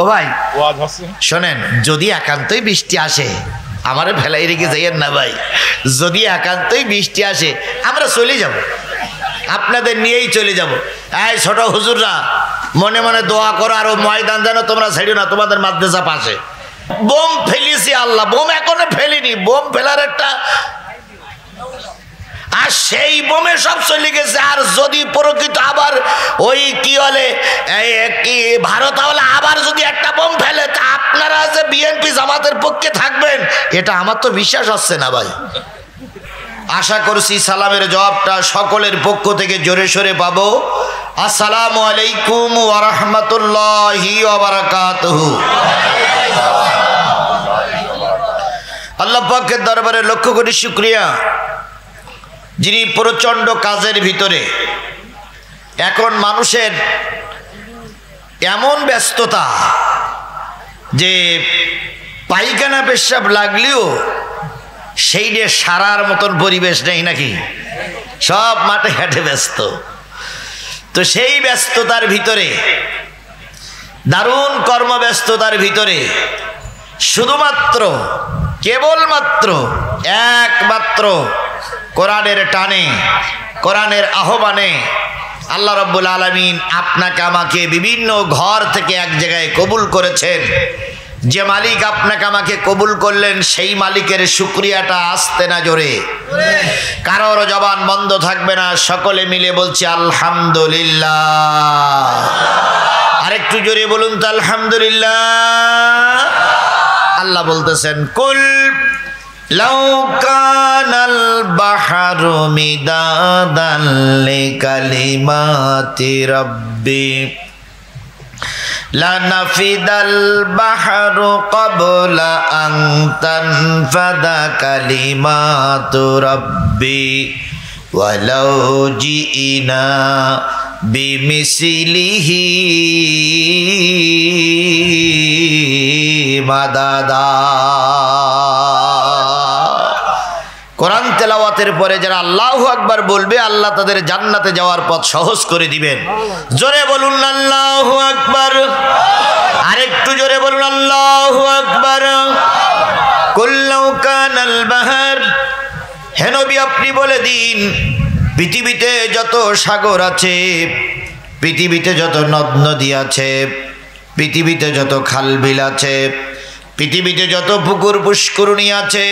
ও ভাই শোনেন, যদি একান্তই বৃষ্টি আসে, আমারে ফেলাই রেখে যাইয়েন না ভাই, যদি একান্তই বৃষ্টি আসে আমরা চলে যাব, আপনাদের নিয়েই চলে যাব। এই ছোট হুজুররা মনে মনে দোয়া করো, আর ময়দান যেন তোমরা ছেড়ো না, তোমাদের মাদ্রাসা পাশে বোম ফেলিছি আল্লাহ, বোম এখনো ফেলিনি, বোম ফেলার একটা, আর সেই বোমে সব চলে গেছে। আর যদি প্রকৃত আবার ওই কি বলে কি ভারত আবার যদি একটা বোম ফেলে, তা আপনারা যে বিএনপি জামাতের পক্ষে থাকবেন, এটা আমার তো বিশ্বাস হচ্ছে না ভাই। আশা করছি সালামের জবাবটা সকলের পক্ষ থেকে জোরে সোরে পাবো। আসসালামু আলাইকুম ওয়া রাহমাতুল্লাহি ওয়া বারাকাতুহু। আল্লাহ পাকের দরবারে লক্ষ কোটি শুকরিয়া, যিনি প্রচণ্ড কাজের ভিতরে, এখন মানুষের এমন ব্যস্ততা যে পায়খানা পেশাব লাগলেও সেই নিয়ে সারার মতন পরিবেশ নেই নাকি, সব মাঠে ঘাটে ব্যস্ত। তো সেই ব্যস্ততার ভিতরে, দারুণ কর্মব্যস্ততার ভিতরে শুধুমাত্র কেবলমাত্র একমাত্র কোরআনের টানে, কোরআনের আহ্বানে আল্লাহ রাব্বুল আলামিন আপনাকে আমাকে বিভিন্ন ঘর থেকে এক জায়গায় কবুল করেছেন। যে মালিক আপনাকে আমাকে কবুল করলেন, সেই মালিকের শুকরিয়াটা আসতে না জোরে, কারোর জবান বন্ধ থাকবে না, সকলে মিলে বলছি আলহামদুলিল্লাহ। আরেকটু জোরে বলুন তো আলহামদুলিল্লাহ। আল্লাহ বলতেছেন, কুল লাউ কানাল বাহরু মিদাদান লিকালিমাতি রাব্বি লানাফিদাল বাহরু ক্বাবলা আন তানফাদা কালিমাতু রাব্বি ওয়ালাউ জিইনা বিমিসলিহি মাদাদা। কোরআন তেলাওয়াতের পরে যারা আল্লাহু আকবার বলবে, আল্লাহ তাদের জান্নাতে যাওয়ার পথ সহজ করে দিবেন। জোরে বলুন আল্লাহু আকবার। আরেকটু জোরে বলুন আল্লাহু আকবার। কুল্লাউ কানাল বাহর, হে নবী আপনি বলে দিন, পৃথিবীতে যত সাগর আছে, পৃথিবীতে যত নদ নদী আছে, পৃথিবীতে যত খাল বিল আছে, পৃথিবীতে যত পুকুর পুষ্করণী আছে,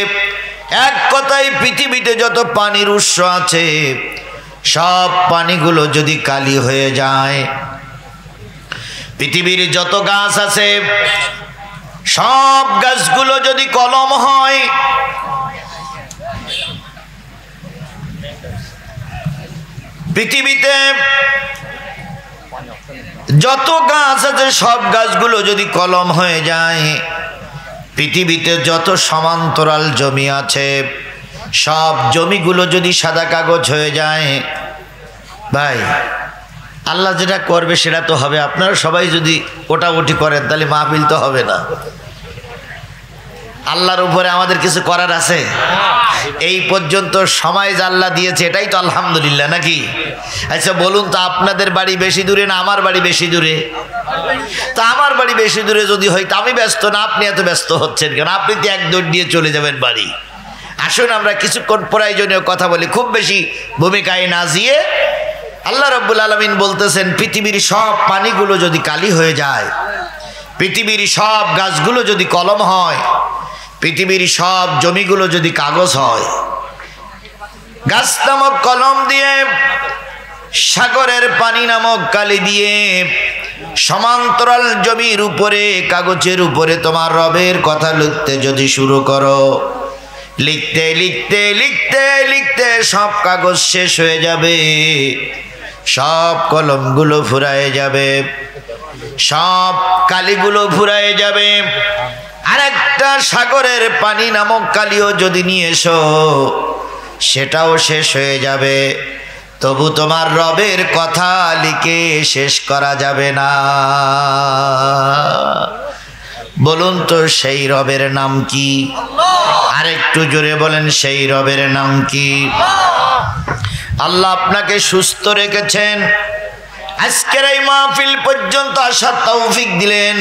এক কথায় পৃথিবীতে যত পানির উৎস আছে, সব পানিগুলো যদি কালি হয়ে যায়, পৃথিবীর যত গাছ আছে সব গাছগুলো যদি কলম হয়, পৃথিবীতে যত গাছ আছে সব গাছগুলো যদি কলম হয়ে যায়, পৃথিবীতে যত সমান্তরাল জমি আছে সব জমিগুলো যদি সাদা কাগজ হয়ে যায়, ভাই আল্লাহ যেটা করবে সেটা তো হবে। আপনারা সবাই যদি ওটাউটি করেন তাহলে মাহফিল তো হবে না। আল্লাহর উপরে আমাদের কিছু করার আছে? এই পর্যন্ত সময় যে আল্লাহ দিয়েছে এটাই তো আলহামদুলিল্লাহ নাকি? আচ্ছা বলুন তো, আপনাদের বাড়ি বেশি দূরে না আমার বাড়ি বেশি দূরে? তা আমার বাড়ি বেশি দূরে যদি হয় তা আমি ব্যস্ত না, আপনি এত ব্যস্ত হচ্ছেন কেন? আপনি তো এক দৌড় দিয়ে চলে যাবেন বাড়ি। আসুন আমরা কিছুক্ষণ প্রয়োজনীয় কথা বলি, খুব বেশি ভূমিকায় না গিয়ে। আল্লাহ রাব্বুল আলামিন বলতেছেন, পৃথিবীর সব পানিগুলো যদি কালি হয়ে যায়, পৃথিবীর সব গাছগুলো যদি কলম হয়, পৃথিবীর সব জমিগুলো যদি কাগজ হয়, গাছ নামক কলম দিয়ে, সাগরের পানি নামক কালি দিয়ে, সমান্তরাল জমির উপরে কাগজের উপরে তোমার রবের কথা লিখতে যদি শুরু করো, লিখতে লিখতে লিখতে লিখতে সব কাগজ শেষ হয়ে যাবে, সব কলমগুলো ফুরায়ে যাবে, সব কালিগুলো ফুরায়ে যাবে। আরেকটা সাগরের পানি নামক কালিও যদি নিয়ে এসো, সেটাও শেষ হয়ে যাবে, তবু তোমার রবের কথা লিখে শেষ করা যাবে না। বলুন তো সেই রবের নাম কি? আরেকটু জোরে বলেন, সেই রবের নাম কি? আল্লাহ আপনাকে সুস্থ রেখেছেন, আজকের এই মাহফিল পর্যন্ত আসার তৌফিক দিলেন,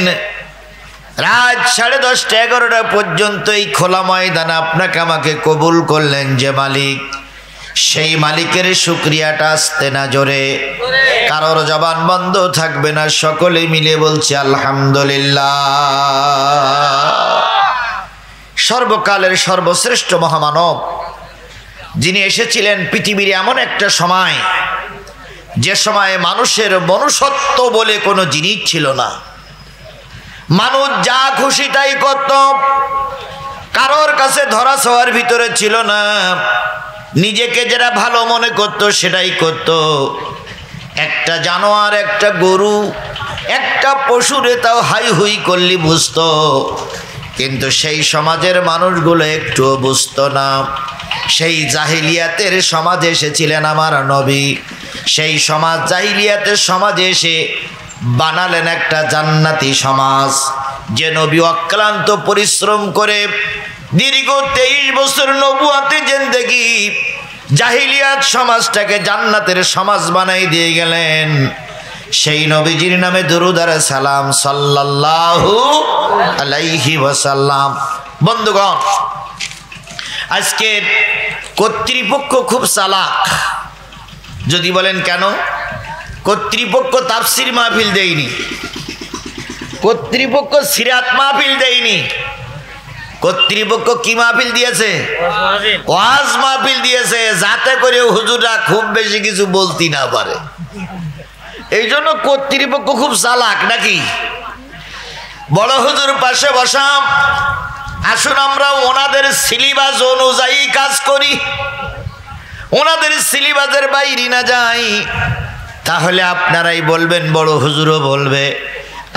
রাত 10:30 11টা পর্যন্ত এই খোলা ময়দানে আপনাকে আমাকে কবুল করলেন যে মালিক, সেই মালিকের শুকরিয়াটা আসতে না জোরে, কারোর জবান বন্ধ থাকবে না, সকলে মিলে বলছি আলহামদুলিল্লাহ। সর্বকালের সর্বশ্রেষ্ঠ মহামানব যিনি এসেছিলেন পৃথিবীর এমন একটা সময়, যে সময়ে মানুষের মনুষ্যত্ব বলে কোনো জিনিস ছিল না। মানুষ যা খুশি তাই করত, কারোর কাছে ধরা ছোঁয়ার ভিতরে ছিল না, নিজেকে যেটা ভালো মনে করত সেটাই করত। একটা জানোয়ার, একটা গরু, একটা পশুরে তাও হাই হুই করলি বুঝত, কিন্তু সেই সমাজের মানুষগুলো একটুও বুঝত না। সেই জাহিলিয়াতের সমাজে এসেছিলেন আমার নবী, সেই সমাজ জাহিলিয়াতের সমাজে এসে বানালেন একটা জান্নাতি সমাজ। যে নবী অক্লান্ত পরিশ্রম করে দীর্ঘ 23 বছর নবুয়াতে জিন্দেগি জাহিলিয়াত সমাজটাকে জান্নাতের সমাজ বানাই দিয়ে গেলেন, সেই নবীজির নামে দুরূদ আর সালাম সাল্লাল্লাহু আলাইহি ওয়াসাল্লাম। বন্ধুগণ, আজকে কর্তৃপক্ষ খুব চালাক। যদি বলেন কেন? কর্তৃপক্ষ তাফসির মাহফিল দেয়নি, কর্তৃপক্ষ সিরাত মাহফিল দেয়নি, কর্তৃপক্ষ কি মাহফিল দিয়েছে? ওয়াজ মাহফিল দিয়েছে, যাতে করে হুজুররা খুব বেশি কিছু বলতে না পারে। এই জন্য কর্তৃপক্ষ খুব চালাক নাকি? বড় হুজুর পাশে বসাম, আসুন আমরা ওনাদের সিলেবাস অনুযায়ী কাজ করি, ওনাদের সিলেবাসের বাইরে না যাই। তাহলে আপনারাই বলবেন, বড় হুজুরও বলবে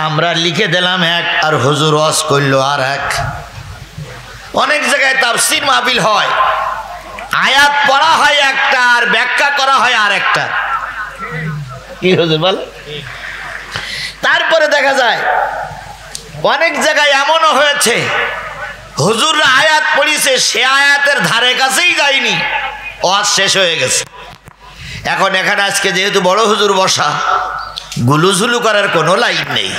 আমরা লিখে দিলাম এক, আর হুজুর ওয়াজ করলো আর এক। অনেক জায়গায় তাফসীর মাহফিল হয়, আয়াত পড়া হয় একটা আর ব্যাখ্যা করা হয় আর একটা। কি হুজুর বল? তারপরে দেখা যায় অনেক জায়গায় এমনও হয়েছে হুজুররা আয়াত পড়িছে, সে আয়াতের ধারে কাছেই যায়নি, ওয়াজ শেষ হয়ে গেছে। এখন এখানে আজকে যেহেতু বড় হুজুর বসা, গুলুঝুলু করার কোনো লাইন নেই।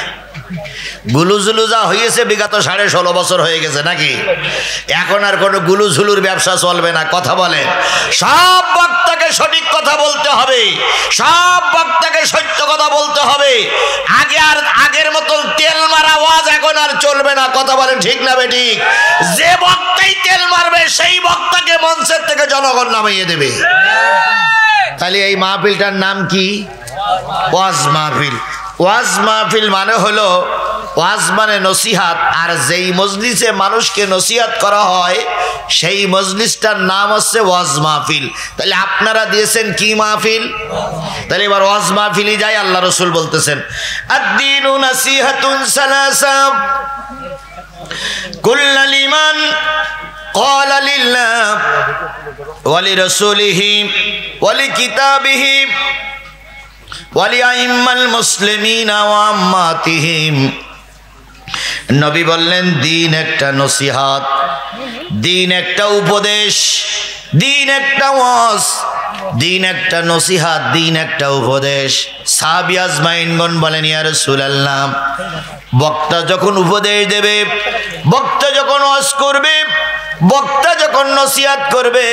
গুলুঝুলু যা হয়েছে বিগত 16.5 বছর হয়ে গেছে নাকি? এখন আর কোনো গুলুঝুলুর ব্যবসা চলবে না। কথা বলে সব বক্তাকে সঠিক কথা বলতে হবে, সব বক্তাকে সত্য কথা বলতে হবে। আগের মতন তেল মারা ওয়াজ এখন আর চলবে না। কথা বলেন ঠিক না বেঠিক? যে বক্তাই তেল মারবে সেই বক্তাকে মঞ্চের থেকে জনগণ নামিয়ে দেবে। তাহলে এই মাহফিলটার নাম কি? ওয়াজ মাহফিল। ওয়াজ মাহফিল মানে হলো, ওয়াজ মানে নসিহাত, আর যেই মজলিসে মানুষকে নসিহাত করা হয় সেই মজলিসটার নাম হচ্ছে ওয়াজ মাহফিল। তাহলে আপনারা দিয়েছেন কি মাহফিল? তাহলে এবার ওয়াজ মাহফিলই যাই। আল্লাহ রাসূল বলতেছেন আদ-দীনু নাসিহাতুন সালাসা কুল্লাল ঈমান ক্বালা লিল্লাহ ওয়া লিরাসূলিহি ওয়া লিকিতাবিহি ওয়ালিআইম্মাল মুসলিমিনা ওয়া আম্মাতিহিম। নবী বললেন দিন একটা নসিহাত, দিন একটা উপদেশ, দিন একটা ওয়াজ, দিন একটা নসিহাত, দিন একটা উপদেশ। সাহাবী আজমাইনগণ বলেন ইয়া রাসূলুল্লাহ, বক্তা যখন উপদেশ দেবে, বক্তা যখন ওয়াজ করবে, বক্তা যখন নসিহাত করবে,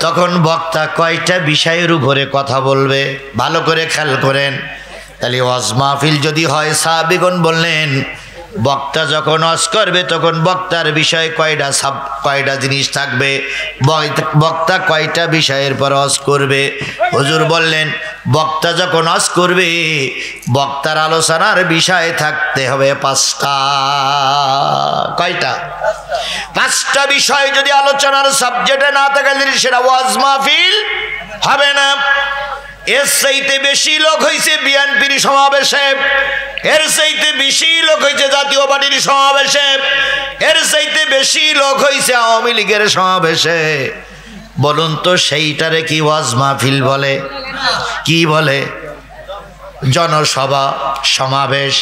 তখন বক্তা কয়টা বিষয়ের উপরে কথা বলবে? ভালো করে খেয়াল করেন। তাহলে ওয়াজ মাহফিল যদি হয়, সাহাবীগণ বললেন বক্তা যখন ওয়াজ করবে তখন বক্তার বিষয় কয়টা জিনিস থাকবে, বক্তা কয়টা বিষয়ের পর ওয়াজ করবে? হুজুর বললেন বক্তা যখন ওয়াজ করবে বক্তার আলোচনার বিষয় থাকতে হবে 5টা। কয়টা? 5টা বিষয় যদি আলোচনার সাবজেক্টে না থাকে সেটা ওয়াজ মাহফিল হবে না। এর চাইতে বেশি লোক হয়েছে বিএনপির সমাবেশে, এর চাইতে বেশি লোক হয়েছে জাতীয় পার্টির সমাবেশে, এর চাইতে বেশি লোক হয়েছে আওয়ামী লীগের সমাবেশে। বলুন তো সেইটারে কি ওয়াজ মাহফিল বলে? কি বলে? জনসভা, সমাবেশ।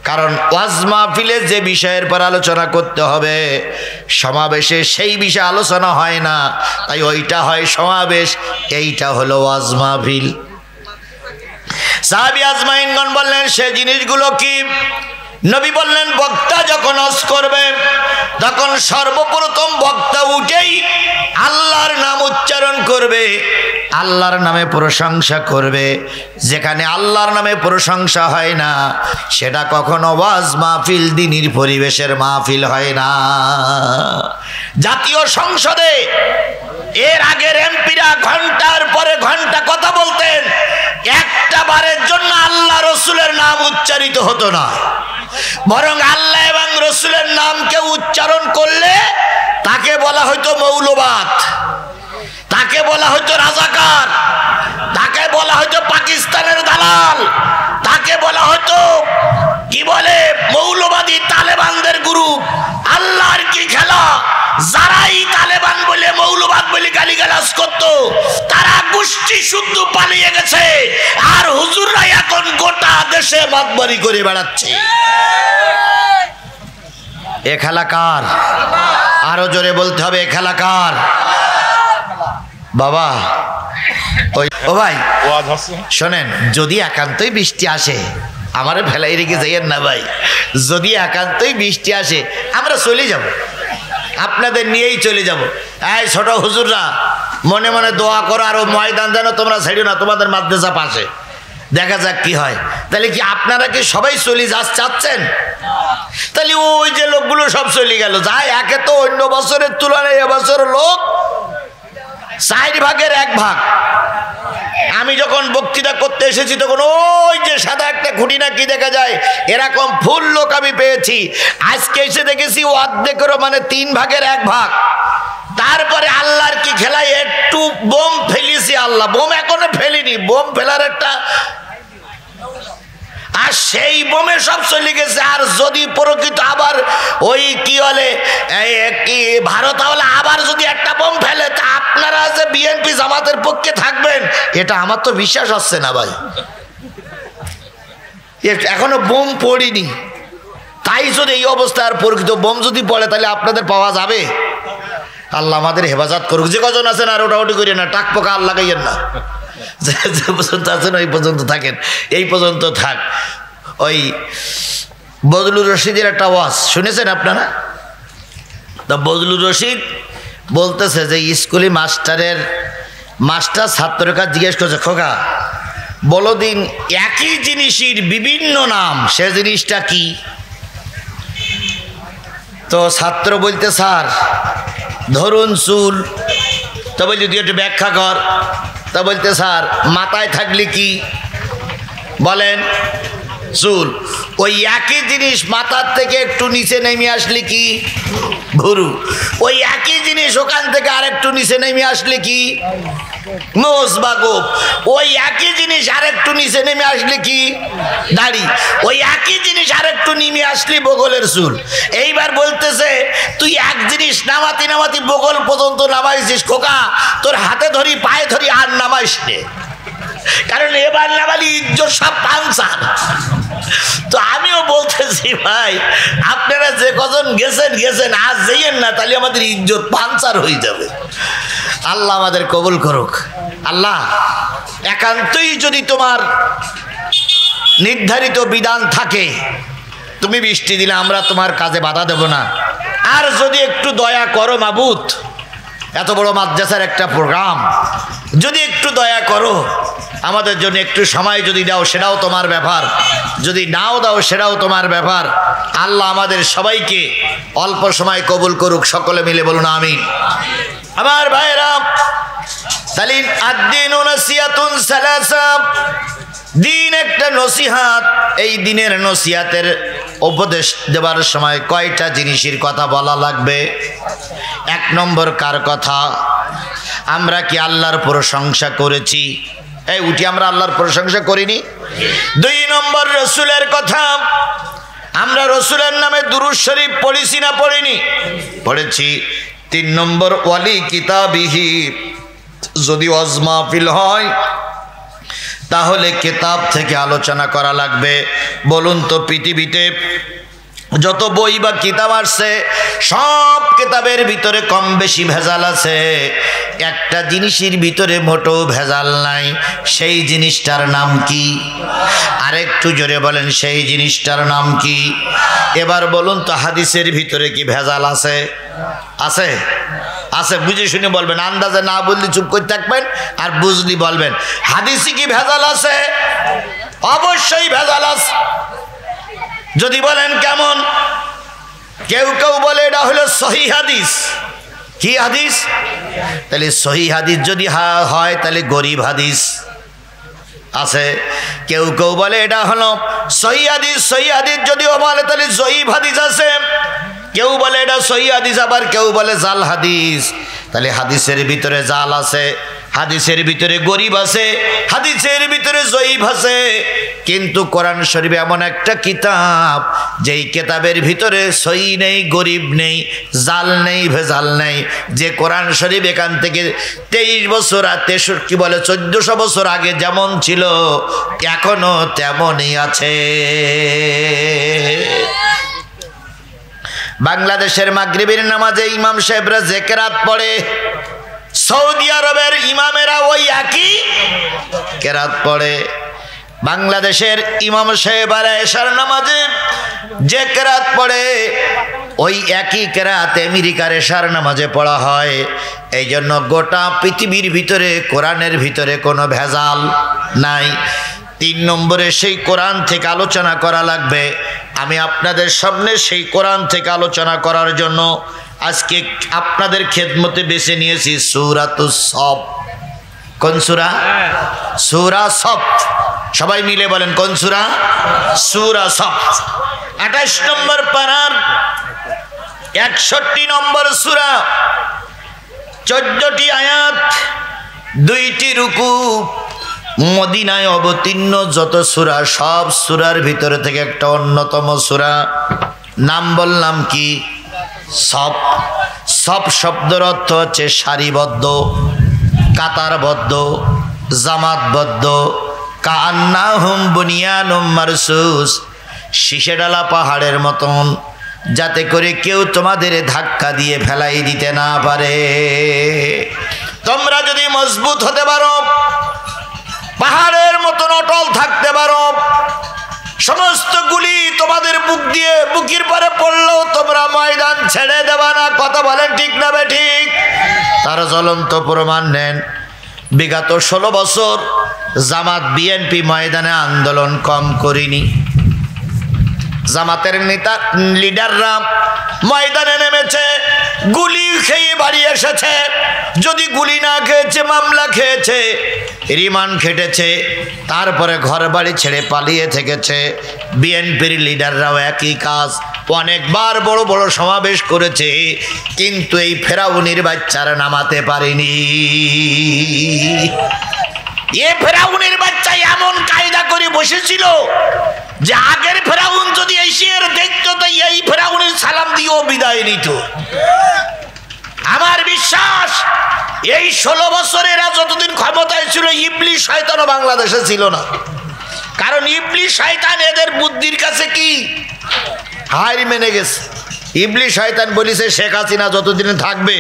কারণ ওয়াজ মাহফিলে যে বিষয়ের পর আলোচনা করতে হবে, সমাবেশে সেই বিষয়ে আলোচনা হয় না, তাই ওইটা হয় সমাবেশ, এইটা হলো ওয়াজ মাহফিল। সাহাবী আজমাইনগণ বললেন সে জিনিসগুলো কি? নবী বললেন বক্তা যখন ওয়াজ করবে তখন সর্বপ্রথম বক্তা উঠেই আল্লাহর নাম উচ্চারণ করবে, আল্লাহর নামে প্রশংসা করবে। যেখানে আল্লাহর নামে প্রশংসা হয় না সেটা কখনো ওয়াজ মাহফিল দ্বীনের পরিবেশের মাহফিল হয় না। জাতীয় সংসদে এর আগের এমপিরা ঘন্টার পরে ঘন্টা কথা বলতেন, একটা বারের জন্য আল্লাহ রসুলের নাম উচ্চারিত হতো না, বরং আল্লাহ এবং রসুলের নামকে উচ্চারণ করলে তাকে বলা হয়তো মৌলবাদ, তাকে বলা হয়তো রাজাকার, তাকে বলা হয়তো পাকিস্তানের দালাল, তাকে বলা হয়তো কি বলে মৌলবাদী তালেবানদের গ্রুপ। আল্লাহর কি খেলা! যারাই তালেবান বলে মৌলবাদ বলে গালিগালাজ করতো তারা গোষ্ঠী শুদ্ধ পালিয়ে গেছে, আর হুজুররা এখন গোটা দেশে মাতবাড়ি করে বেড়াচ্ছে। এ খেলা কার? আরো জোরে বলতে হবে, এ খেলা কার? বাবা ও ভাই শোনেন, যদি একান্তই বৃষ্টি আসে আমার ফেলাই রেখে যাইয়েন না ভাই, যদি একান্তই বৃষ্টি আসে আমরা চলে যাব, আপনাদের নিয়েই চলে যাব। এই ছোট হুজুররা মনে মনে দোয়া করো, আরো ময়দান যেন তোমরা ছেড়ো না, তোমাদের মাদ্রাসা পাশে, দেখা যাক কি হয়। তাহলে কি আপনারা কি সবাই চলে চাচ্ছেন? তাহলে ওই যে লোকগুলো সব চলে গেল, যাই একে তো অন্য বছরের তুলনায় এবছর লোক 4 ভাগের 1 ভাগ। আমি যখন বক্তৃতা করতে এসেছি তখন ওই যে সাদা একটা খুঁটি না কি দেখা যায় এরকম ফুল লোক আমি পেয়েছি, আজকে এসে দেখেছি অর্ধেকেরও মানে 3 ভাগের 1 ভাগ। তারপরে আল্লাহর কি খেলায় একটু বোম ফেলিছি, আল্লাহ বোম এখনো ফেলিনি, বোম ফেলার একটা, আর সেই বোমে সব চলে গেছে। আর যদি প্রকৃত আবার ওই কি বলে কি ভারত হলে আবার যদি একটা বোম ফেলে, তা আপনারা যে বিএনপি জামাতের পক্ষে থাকবেন এটা আমার তো বিশ্বাস হচ্ছে না ভাই, এখনো বোম পড়িনি। তাই যদি এই অবস্থা আর প্রকৃত বোম যদি পড়ে তাহলে আপনাদের পাওয়া যাবে? আল্লাহ আমাদের হেফাজত করুক। যে কজন আছেন আর ওটাউটি করি না, টাক পোকা আল্লাহ গাইয়েন না, যে পর্যন্ত আছেন ওই পর্যন্ত থাকেন, এই পর্যন্ত থাক। ওই বজলুর রশিদের একটা ওয়াজ শুনেছেন আপনারা? তো বজলুর রশিদ বলতেছে যে স্কুলে মাস্টার ছাত্রের কাছে জিজ্ঞেস করছে, খোকা বলো দিন একই জিনিসের বিভিন্ন নাম, সে জিনিসটা কি? তো ছাত্র বলতে, স্যার ধরুন চুল। তো বলছি তুই একটু ব্যাখ্যা কর। তা বলতে, স্যার মাথায় থাকলে কি বলেন? চুল। ওই একই জিনিস মাথার থেকে একটু নিচে নেমে আসলে কি? ভুরু। ওই একই জিনিস ওখান থেকে আরেকটু নিচে নেমে আসলে কি? মোষ বা গোপ। ওই একই জিনিস আরেকটু নিচে নেমে আসলে কি? দাড়ি। ওই একই জিনিস আরেকটু নেমে আসলে বগলের চুল। এইবার বলতেছে তুই এক জিনিস নামাতি নামাতি বগল পর্যন্ত নামাইছিস, খোকা তোর হাতে ধরি পায়ে ধরি আর নামাইস নে, কারণ এবার নামালি ইজ্জত সব পাঞ্চার। তো আমিও বলতেছি ভাই আপনারা যে কজন গেছেন আজ যাইয়েন না, তাহলে আমাদের ইজ্জত পাঞ্চার হয়ে যাবে। আল্লাহ আমাদের কবুল করুক। আল্লাহ একান্তই যদি তোমার নির্ধারিত বিধান থাকে, তুমি বৃষ্টি দিলে আমরা তোমার কাজে বাধা দেব না। আর যদি একটু দয়া করো মাবুদ, এত বড় মাদ্রাসার একটা প্রোগ্রাম, যদি একটু দয়া করো আমাদের জন্য একটু সময় যদি দাও সেটাও তোমার ব্যাপার, যদি নাও দাও সেটাও তোমার ব্যাপার। আল্লাহ আমাদের সবাইকে অল্প সময় কবুল করুক, সকলে মিলে বলুন আমিন। আমার ভাইরা তাহলে আদ-দীনু নাসিহাতুন সালাসা, দিন একটা নসিহাত। এই দিনের নসিহাতের উপদেশ দেবার সময় কয়টা জিনিসের কথা বলা লাগবে? 1 নম্বর কার কথা? আমরা কি আল্লাহর প্রশংসা করেছি? এই উঠি আমরা আল্লাহর প্রশংসা করিনি? 2 নম্বর রসুলের কথা, আমরা রসুলের নামে দুরূদ শরীফ পড়েছি না পড়িনি? পড়েছি। 3 নম্বর ওয়ালি কিতাবিহি, যদি ওয়াজ মাহফিল হয় তাহলে কিতাব থেকে আলোচনা করা লাগবে। বলুন তো পৃথিবীতে যত বই বা কিতাব আসছে সব কিতাবের ভিতরে কম বেশি ভেজাল আছে, একটা জিনিসের ভিতরে মোটেও ভেজাল নাই। সেই জিনিসটার নাম কি? আরেকটু জোরে বলেন, সেই জিনিসটার নাম কি? এবার বলুন তো, হাদিসের ভিতরে কি ভেজাল আছে? আছে? আছে, বুঝে শুনে বলবেন, আন্দাজে না বললে চুপ করে থাকবেন, আর বুঝলি বলবেন। হাদিসে কি ভেজাল আছে? অবশ্যই ভেজাল আছে। যদি বলেন কেমন? কেউ কেউ বলে এটা হলো সহিহ হাদিস। কি হাদিস? তাহলে সহিহ হাদিস যদি হয় তাহলে গরিব হাদিস আছে। কেউ কেউ বলে এটা হলো সহিহ হাদিস। সহিহ হাদিস যদিও বলে তাহলে জয়ীফ হাদিস আছে। কেউ বলে এটা সহিহ হাদিস, আবার কেউ বলে জাল হাদিস। তাহলে হাদিসের ভিতরে জাল আছে, হাদিসের ভিতরে গরিব আছে, হাদিসের ভিতরে জয়ীফ আছে। কিন্তু কোরআন শরীফ এমন একটা কিতাব, যেই কিতাবের ভিতরে সহি নেই, গরিব নেই, জাল নেই, ভেজাল নেই। যে কোরআন শরীফ এখান থেকে 23 বছর আর 1400 বছর আগে যেমন ছিল এখনো তেমনই আছে। বাংলাদেশের মাগরিবের নামাজে ইমাম সাহেবরা যে কেরাত পড়ে, সৌদি আরবের ইমামেরা ওই একই কেরাত পড়ে। বাংলাদেশের ইমাম সাহেবরা এশার নামাজে যে কেরাত পড়ে, ওই একই কেরাত আমেরিকার এশার নামাজে পড়া হয়। এই জন্য গোটা পৃথিবীর ভিতরে কোরআনের ভিতরে কোনো ভেজাল নাই। 3 নম্বরে সেই কোরআন থেকে আলোচনা করা লাগবে। আমি আপনাদের সামনে সেই কোরআন থেকে আলোচনা করার জন্য আজকে আপনাদের খেদমতে বেছে নিয়েছি সূরাতুস সফ। কোন সূরা? সূরা সফ। সবাই মিলে বলেন, কোন সূরা? সূরা সফ। 28 নম্বর পারার 61 নম্বর সূরা, 14টি আয়াত, 2টি রুকু। মদিনায় অবতীর্ণ যত সূরা, সব সূরার ভিতরে থেকে একটা অন্যতম সূরা, নাম বললাম কি? সফ। সফ শব্দের অর্থ হচ্ছে সারিবদ্ধ, কাতারবদ্ধ, জামাতবদ্ধ। কান্নাহুম বুনিয়ানুম মারসুস, শীষে ডালা পাহাড়ের মতন, যাতে করে কেউ তোমাদের ধাক্কা দিয়ে ফেলাই দিতে না পারে। তোমরা যদি মজবুত হতে পারো, পাহাড়ের মতন অটল থাকতে পারো, সমস্ত গুলি তোমাদের বুকের পরে পড়লেও তোমরা ময়দান ছেড়ে দেবা না। কথা বলেন ঠিক না বেঠিক? তার জ্বলন্ত প্রমাণ নেন। বিগত 16 বছর জামাত বিএনপি ময়দানে আন্দোলন কম করিনি। জামাতের নেতা লিডাররা ময়দানে নেমেছে, গুলি খেয়ে বাড়ি এসেছে। যদি গুলি না খেয়েছে, মামলা খেয়েছে, রিমান্ড খেটেছে, তারপরে ঘর বাড়ি ছেড়ে পালিয়ে থেকেছে। বিএনপির লিডাররাও একই কাজ। অনেকবার বড় বড় সমাবেশ করেছে, কিন্তু এই ফেরাউনির বাচ্চারা নামাতে পারেনি। এ ফেরাউনের বাচ্চা এমন কায়দা করে বসেছিল যে আগের ফেরাউন যদি এশিয়ার দেখতো তো এই ফেরাউনের সালাম দিয়েও বিদায় নিত। আমার বিশ্বাস এই 16 বছরেরা যতদিন ক্ষমতায় ছিল, ইবলিস শয়তানও বাংলাদেশে ছিল না। কারণ ইবলিস শয়তান এদের বুদ্ধির কাছে কি হার মেনে গেছে। ইবলিস শয়তান বলেছে, শেখ হাসিনা যতদিন থাকবে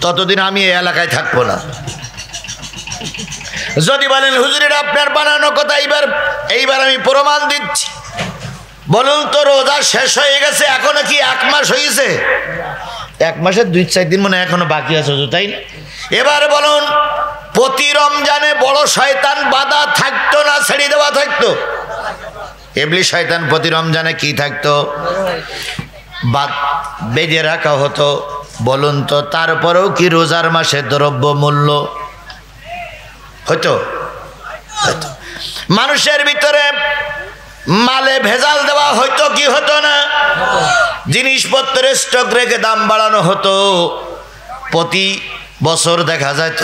ততদিন আমি এই এলাকায় থাকবো না। যদি বলেন হুজুরের আপনার বানানো কথা, এইবার আমি প্রমাণ দিচ্ছি। বলুন তো, রোজা শেষ হয়ে গেছে, এখনো কি 1 মাস হয়েছে? 1 মাসের 2-4 দিন মনে এখনো বাকি আছে, তাই না? এবার বলুন, প্রতি রমজানে বড় শয়তান বাধা থাকতো না ছেড়ে দেওয়া থাকতো? ইবলিস শয়তান প্রতি রমজানে কি থাকতো? বেঁধে রাখা হতো। বলুন তো, তারপরেও কি রোজার মাসে দ্রব্য মূল্য হতো? মানুষের ভিতরে মালে ভেজাল দেওয়া হইতো কি হতো না? জিনিসপত্রের স্টক রেখে দাম বাড়ানো হতো। প্রতি বছর দেখা যেত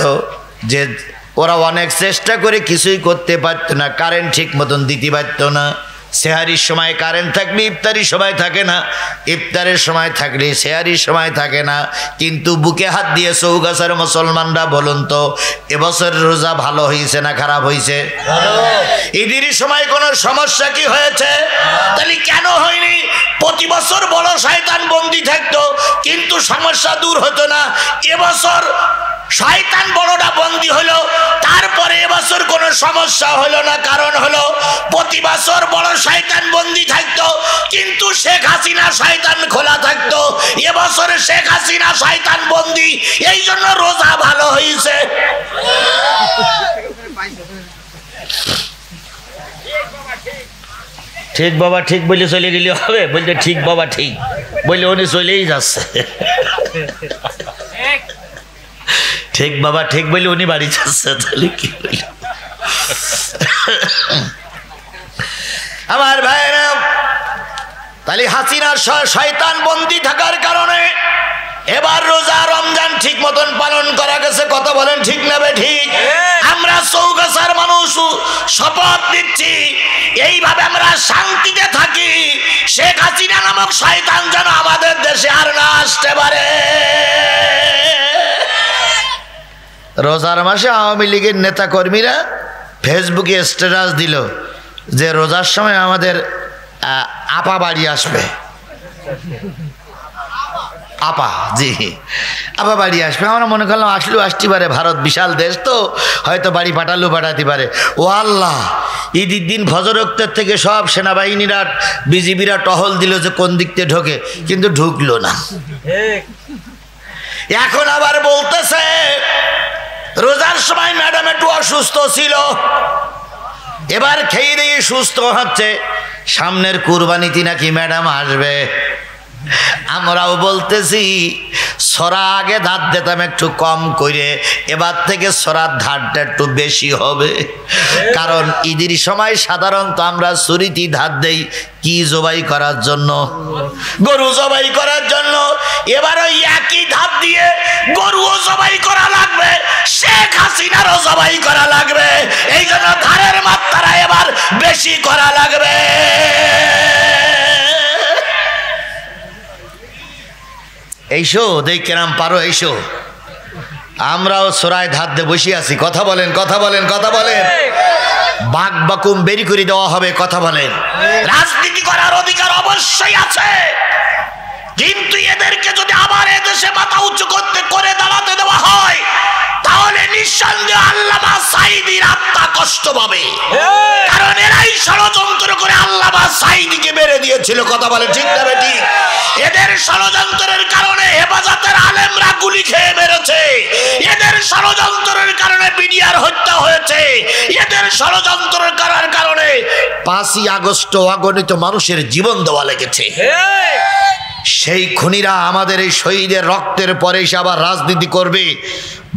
যে ওরা অনেক চেষ্টা করে কিছুই করতে পারতো না, কারেন্ট ঠিক মতন দিতে পারতো না, সেহারির সময় কারেন্ট থাকলে ইফতারির সময় থাকে না, ইফতারের সময় থাকলে সেহারির সময় থাকে না। কিন্তু বুকে হাত দিয়ে চৌগাছার মুসলমানরা বলুন তো, এবছর রোজা ভালো হয়েছে না খারাপ হয়েছে? ঈদের সময় কোনো সমস্যা কি হয়েছে? তাহলে কেন হয়নি? প্রতি বছর বড় শয়তান বন্দি থাকতো কিন্তু সমস্যা দূর হতো না। এবছর শয়তান বড়টা বন্দি হলো, তারপরে এবছর কোনো সমস্যা হলো না। কারণ হলো প্রতি বছর বড় শয়তান বন্দি থাকতো কিন্তু শেখ হাসিনা শয়তান খোলা থাকতো। এবছর শেখ হাসিনা শয়তান বন্দি, এই জন্য রোজা ভালো হয়েছে। ঠিক বাবা ঠিক বলে চলে গেলে হবে? বলতে ঠিক বাবা ঠিক বললে উনি চলেই যাচ্ছে। ঠিক বাবা ঠিক বলে উনি বাড়ি যাচ্ছে, তাহলে কি বলি? আমার ভাইরা, তাহলে হাসিনার শয়তান বন্দি থাকার কারণে এবার রোজা রমজান ঠিক মতন পালন করা গেছে। কথা বলেন ঠিক না ঠিক? আমরা চৌগাছার মানুষ শপথ নিচ্ছি এইভাবে আমরা শান্তিতে থাকি, শেখ হাসিনা নামক শয়তান যেন আমাদের দেশে আর না আসতে পারে। রোজার মাসে আওয়ামী লীগের নেতা কর্মীরা ফেসবুকে স্ট্যাটাস দিল যে রোজার সময় আমাদের আপা বাড়ি আসবে। আপা, জি আপা বাড়ি আসবে। আমরা মনে করলাম আসলেও আসতে পারে, ভারত বিশাল দেশ তো, হয়তো বাড়ি পাঠালেও পাঠাতে পারে। ও আল্লাহ, ঈদের দিন ফজর ওয়াক্তের থেকে সব সেনাবাহিনীরা বিজিবিরা টহল দিল যে কোন দিক থেকে ঢোকে, কিন্তু ঢুকলো না। এখন আবার বলতেছে রোজার সময় ম্যাডাম একটু অসুস্থ ছিল, এবার খেয়ে দিয়ে সুস্থ হচ্ছে, সামনের কুরবানিতে নাকি ম্যাডাম আসবে। আমরাও বলতেছি সরা আগে ধার দিতাম একটু কম করে, এবার থেকে সরার ধারটা একটু বেশি হবে। কারণ ঈদের সময় সাধারণত আমরা ছুরিটি ধার দেই কি জবাই করার জন্য? গরু জবাই করার জন্য। এবার ওই একই ধার দিয়ে গরুও জবাই করা লাগবে, শেখ হাসিনারও জবাই করা লাগবে। এই জন্য ধারের মাত্রা এবার বেশি করা লাগবে। এইসো দেখ কেরাম পারো, এইসো। আমরাও সরায় ধার দিয়ে বসে আছি। কথা বলেন, কথা বলেন, কথা বলেন। বাক বাকুম বেরি করে দেওয়া হবে। কথা বলেন। রাজনীতি করার অধিকার অবশ্যই আছে, কিন্তু এদেরকে যদি আবার এদেশে মাথা উঁচু করে দাঁড়াতে দেওয়া হয় তাহলে নিঃসন্দেহ আল্লামা সাঈদীর আত্মা কষ্ট পাবে। কারণ এরাই ষড়যন্ত্র করে আল্লামা সাঈদীকে মেরে দিয়েছিল। কথা বলে ঠিক না বেটি? এদের ষড়যন্ত্রের কারণে হেফাজতের আলেমরা গুলি খেয়ে মেরেছে, এদের ষড়যন্ত্রের কারণে বিডিআর হত্যা হয়েছে, এদের ষড়যন্ত্রের করার কারণে 5ই আগস্ট অগণিত মানুষের জীবন দেওয়া লেগেছে। সেই খুনিরা আমাদের এই শহীদের রক্তের পরে এসে আবার রাজনীতি করবে।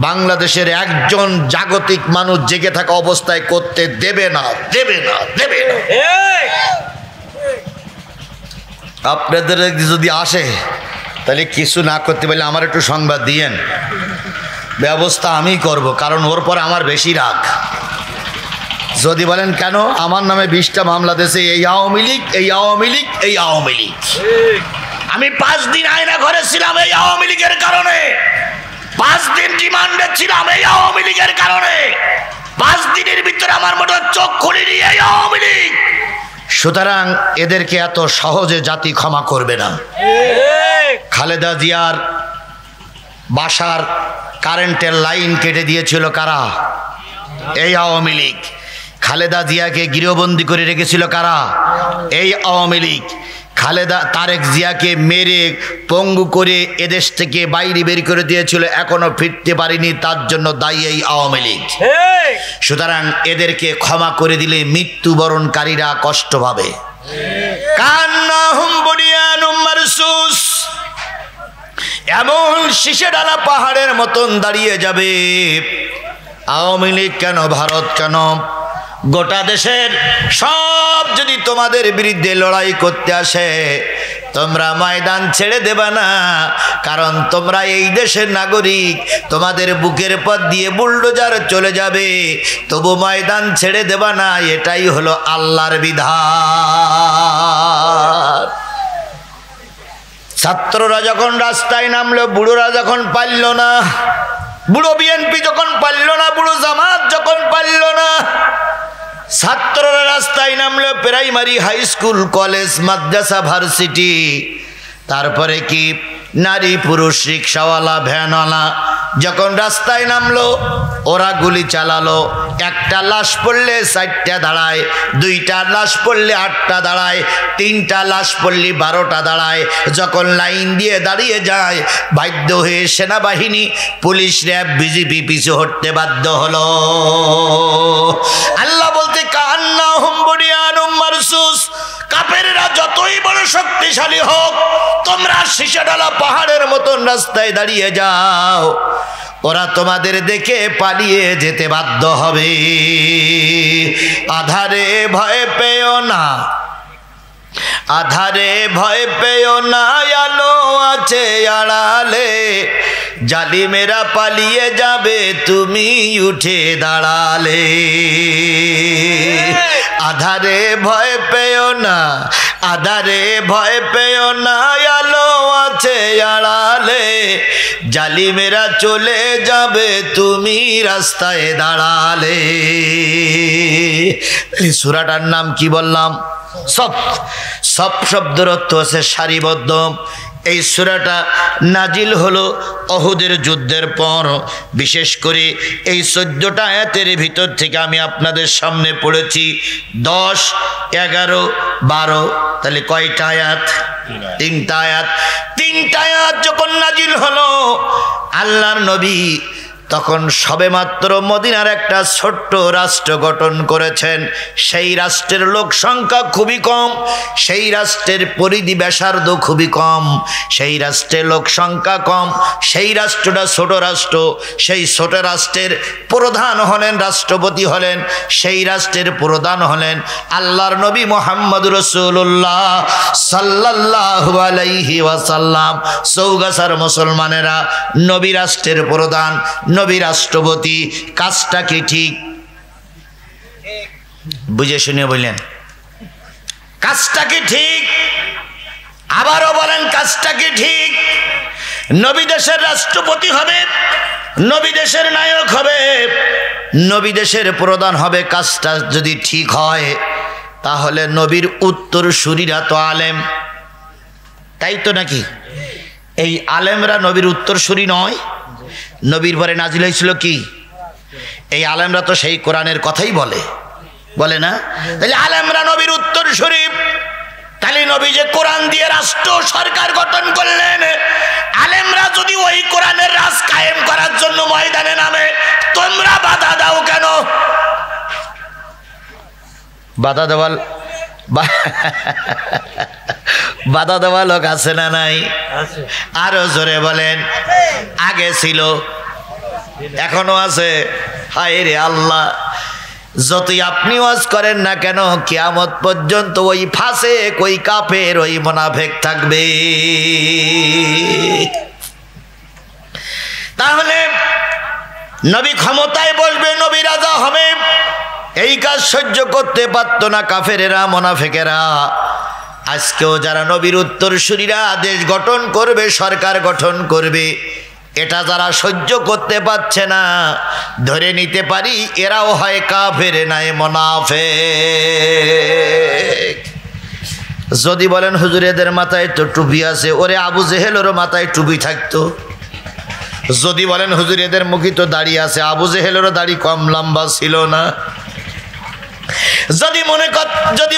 বাংলাদেশের একজন জাগতিক মানুষ জেগে থাকা অবস্থায় করতে দেবে না, দেবে না, দেবে না। আপনাদের যদি আসে তাহলে কিছু না করতে পারলে আমার একটু সংবাদ দিয়েন, ব্যবস্থা আমি করব। কারণ ওর পর আমার বেশি রাগ। যদি বলেন কেন, আমার নামে 20টা মামলা দিয়েছে এই আওয়ামী লীগ, এই আওয়ামী লীগ, এই আওয়ামী লীগ। আমি 5 দিন আয়না ঘরে ছিলাম এই আওয়ামী লীগের কারণে, 5 দিন রিমান্ডে ছিলাম এই আওয়ামী লীগের কারণে, 5 দিনের ভিতরে আমার মোটর চোখ খুলিনি এই আওয়ামী লীগ। সুতরাং এদেরকে এত সহজে জাতি ক্ষমা করবে না। খালেদা জিয়ার বাসার কারেন্টের লাইন কেটে দিয়েছিল কারা? এই আওয়ামী লীগ। খালেদা জিয়াকে গৃহবন্দী করে রেখেছিল কারা? এই আওয়ামী লীগ। খালেদা তারেক জিয়াকে মেরে পঙ্গু করে এদেশ থেকে বাইরে বের করে দিয়েছিল, এখনো ফিরতে পারেনি, তার জন্য দায়ী এই আওয়ামী লীগ। সুতরাং এদেরকে ক্ষমা করে দিলে মৃত্যুবরণকারীরা কষ্ট পাবে। কান্নাহুম বুনিয়ানুম মারসুস, এমন শীষে ডালা পাহাড়ের মতন দাঁড়িয়ে যাবে। আওয়ামী লীগ কেন, ভারত কেন, গোটা দেশের সব যদি তোমাদের বিরুদ্ধে লড়াই করতে আসে তোমরা ময়দান ছেড়ে দেবা না, কারণ তোমরা এই দেশের নাগরিক, তোমাদের বুকের পথ দিয়ে বুলডোজার চলে যাবে, তবু ময়দান ছেড়ে দেবা না, এটাই হলো আল্লাহর বিধান। ছাত্ররা যখন রাস্তায় নামলো, বুড়োরা যখন পারল না, বুড়ো বিএনপি যখন পারল না, বুড়ো জামাত যখন পারল না, ছাত্ররা রাস্তায় নামলো, প্রাইমারি, হাই স্কুল, কলেজ, মাদ্রাসা, ভার্সিটি, তারপরে কি নারী পুরুষ, রিক্সাওয়ালা, ভ্যানওয়ালা যখন রাস্তায় নামলো, ওরা গুলি চালালো। একটা লাশ পড়লে 4টা দাঁড়ায়, 2টা লাশ পড়লে 8টা দাঁড়ায়, 3টা লাশ পড়লে 12টা দাঁড়ায়। যখন লাইন দিয়ে দাঁড়িয়ে যায়, বাধ্য হয়ে সেনাবাহিনী, পুলিশ, র্যাব, বিজেপি পিছু হটতে বাধ্য হলো। আল্লাহ বলতে কান্নাহুম বুনিয়ানুম মারসুস, কাফেররা যতই বড় শক্তিশালী হোক, তোমরা শীষাডালা পাহাড়ের মতন রাস্তায় দাঁড়িয়ে যাও, ওরা তোমাদের দেখে পালিয়ে যেতে বাধ্য হবে। আধারে ভয় পেও না, আধারে ভয় পেও না, আলো আছে আড়ালে, জালিমেরা পালিয়ে যাবে তুমি উঠে দাঁড়ালে। আধারে ভয় পেও না, আধারে ভয় পেও না, আলো আছে আড়ালে, জালিমেরা চলে যাবে তুমি রাস্তায় দাঁড়ালে। এই সূরাটার নাম কি বললাম? সব শব্দের অর্থ আছে সারিবদ্ধ। এই সূরাটা নাজিল হলো অহুদের যুদ্ধের পর। বিশেষ করে এই 14টা আয়াতের ভিতর থেকে আমি আপনাদের সামনে পড়েছি 10, 11, 12, তাহলে কয়টা আয়াত? 3টা আয়াত। 3টা আয়াত যখন নাজিল হলো, আল্লাহর নবী তখন সবেমাত্র মদিনার একটা ছোট্ট রাষ্ট্র গঠন করেছেন। সেই রাষ্ট্রের লোক সংখ্যা খুবই কম, সেই রাষ্ট্রের পরিধি ব্যাসার্ধ খুবই কম, সেই রাষ্ট্রের লোক সংখ্যা কম, সেই রাষ্ট্রটা ছোট রাষ্ট্র। সেই ছোট রাষ্ট্রের প্রধান হলেন, রাষ্ট্রপতি হলেন, সেই রাষ্ট্রের প্রধান হলেন আল্লাহর নবী মুহাম্মদ রাসূলুল্লাহ সাল্লাল্লাহু আলাইহি ওয়াসাল্লাম। চৌগাছার মুসলমানেরা, নবী রাষ্ট্রের প্রধান, নবী রাষ্ট্রপতি, কাজটা কি ঠিক? বুঝে শুনে বললেন, কাজটা কি ঠিক? আবারও বলেন, কাজটা কি ঠিক? নবী দেশের রাষ্ট্রপতি হবে, নবী দেশের নায়ক হবে, নবী দেশের প্রধান হবে। কাজটা যদি ঠিক হয়, তাহলে নবীর উত্তরসূরিরা তো আলেম, তাই তো নাকি? এই আলেমরা নবীর উত্তরসূরি নয়? নবীর পরে নাজিল হয়েছিল কি? এই আলেমরা তো সেই কোরআনের কথাই বলে, বলে না? তাহলে আলেমরা নবীর উত্তরসূরি। তাহলে নবী যে কোরআন দিয়ে রাষ্ট্র সরকার গঠন করলেন, আলেমরা যদি ওই কোরআনের রাজ কায়েম করার জন্য ময়দানে নামে, তোমরা বাধা দাও কেন? বাধা দেওয়াল বাধা দেওয়া লোক আছে না নাই? আরো জোরে বলেন। আগে ছিল, এখনো আছে। হায় রে আল্লাহ, যতই আপনি ওয়াজ করেন না কেন, কিয়ামত পর্যন্ত ওই ফাসিক, ওই কাফের, ওই মুনাফিক থাকবে। তাহলে নবী ক্ষমতায় বসবে, নবী রাজা হবে, এই কাজ সহ্য করতে পারত না কাফেরেরা, মুনাফিকেরা। আজকেও যারা নবীর উত্তরসূরিরা দেশ গঠন করবে, সরকার গঠন করবে, এটা যারা সহ্য করতে পারছে না, ধরে নিতে পারি এরাও হয় কাফের, নাই মুনাফিক। যদি বলেন হুজুর এদের মাথায় তো টুপি আছে, ওরে আবু জেহেলেরও মাথায় টুপি থাকতো। যদি বলেন হুজুর এদের মুখে তো দাড়ি আছে, আবু জেহেলেরও দাড়ি কম লম্বা ছিল না। যদি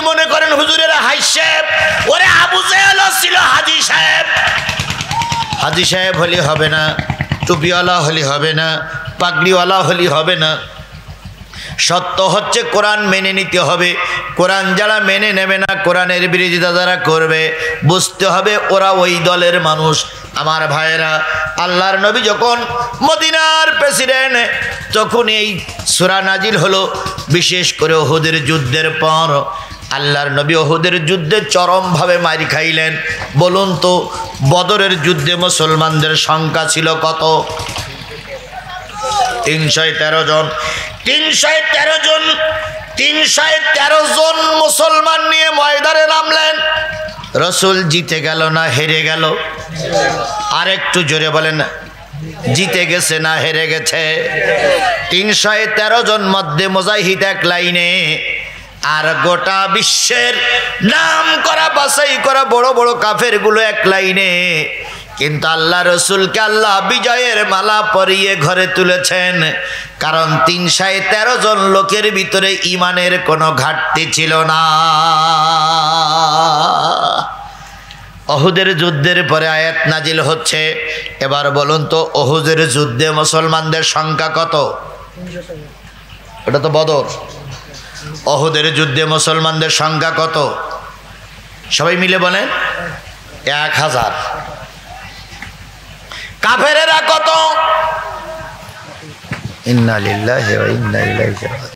মনে করেন হুজুরের হাই সাহেব, ওরে আবু জেহেলও ছিল হাজী সাহেব। হাজী সাহেব হলে হবে না, টুপিওয়ালা হলে হবে না, পাগড়িওয়ালা হলে হবে না। সত্য হচ্ছে কোরআন মেনে নিতে হবে। কোরআন যারা মেনে নেবে না, কোরআনের বিরোধিতা যারা করবে, বুঝতে হবে ওরা ওই দলের মানুষ। আমার ভাইয়েরা, আল্লাহর নবী যখন মদিনার প্রেসিডেন্ট, তখন এই সূরা নাজিল হলো। বিশেষ করে উহুদের যুদ্ধের পর আল্লাহর নবী উহুদের যুদ্ধে চরমভাবে মার খাইলেন। বলুন তো বদরের যুদ্ধে মুসলমানদের সংখ্যা ছিল কত? 313 জন। 313 জন, 313 জন মুসলমান নিয়ে ময়দানে নামলেন। রসুল জিতে গেল না হেরে গেল? আর একটু জোরে বলেন, জিতে গেছে না হেরে গেছে? 313 জন মধ্যে মুজাহিদ এক লাইনে, আর গোটা বিশ্বের নাম করা বাছাই করা বড় বড় কাফের গুলো এক লাইনে। কিন্তু আল্লাহ রসুলকে আল্লাহ বিজয়ের মালা পরিয়ে ঘরে তুলেছেন, কারণ 313 জন লোকের ভিতরে ইমানের কোনো ঘাটতি ছিল না। উহুদের যুদ্ধের পরে আয়াত নাজিল হচ্ছে। এবার বলুন তো উহুদের যুদ্ধে মুসলমানদের সংখ্যা কত? এটা তো বদর। উহুদের যুদ্ধে মুসলমানদের সংখ্যা কত? সবাই মিলে বলেন। 1000। কাফেরেরা কত? ইন্না লিল্লাহি ওয়া ইন্না ইলাইহি রাজিউন।